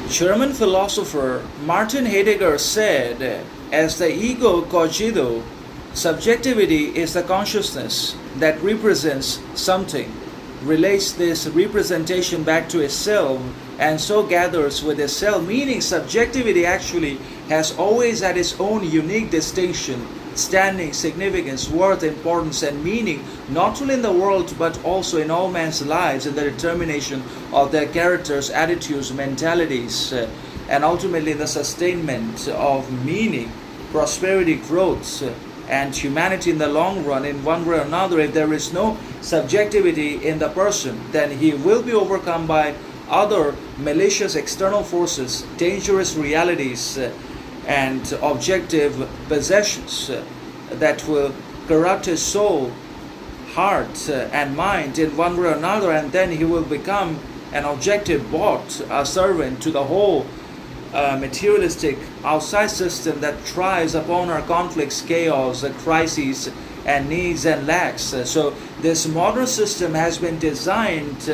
German philosopher Martin Heidegger said, as the ego cogito, subjectivity is the consciousness that represents something, relates this representation back to itself, and so gathers with itself, meaning subjectivity actually has always had its own unique distinction, standing, significance, worth, importance, and meaning, not only in the world but also in all men's lives, in the determination of their characters, attitudes, mentalities, and ultimately the sustainment of meaning, prosperity, growth, and humanity in the long run. In one way or another, if there is no subjectivity in the person, then he will be overcome by other malicious external forces, dangerous realities, and objective possessions that will corrupt his soul, heart, and mind in one way or another, and then he will become an objective bot, a servant to the whole materialistic outside system that thrives upon our conflicts, chaos, crises, and needs and lacks. So this modern system has been designed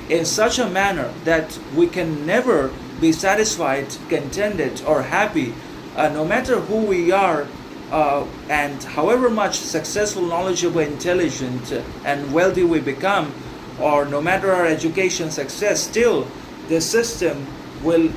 in such a manner that we can never be satisfied, contented, or happy, no matter who we are, and however much successful, knowledgeable, intelligent, and wealthy we become, or no matter our education success, still the system will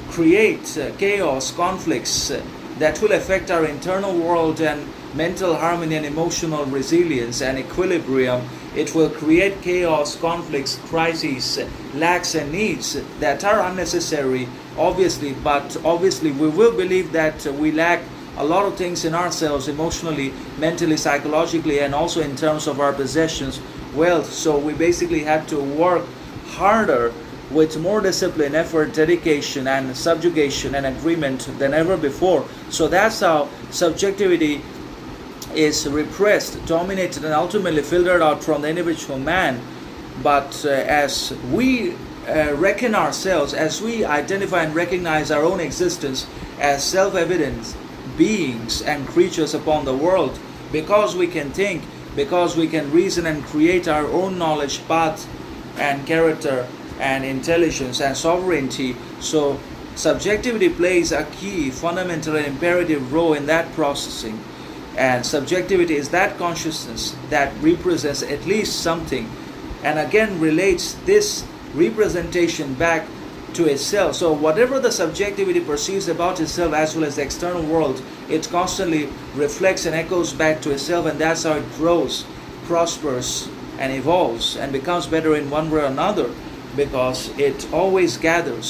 create chaos, conflicts that will affect our internal world and mental harmony and emotional resilience and equilibrium. It will create chaos, conflicts, crises, lacks, and needs that are unnecessary, obviously, but obviously we will believe that we lack a lot of things in ourselves, emotionally, mentally, psychologically, and also in terms of our possessions, wealth. So we basically have to work harder with more discipline, effort, dedication, and subjugation and agreement than ever before. So that's how subjectivity is repressed, dominated, and ultimately filtered out from the individual man. But as we reckon ourselves, as we identify and recognize our own existence as self-evident beings and creatures upon the world, because we can think, because we can reason and create our own knowledge, path, and character, and intelligence and sovereignty. So subjectivity plays a key, fundamental, and imperative role in that processing. And subjectivity is that consciousness that represents at least something, and again relates this representation back to itself. So whatever the subjectivity perceives about itself as well as the external world, it constantly reflects and echoes back to itself, and that's how it grows, prospers, and evolves, and becomes better in one way or another, because it always gathers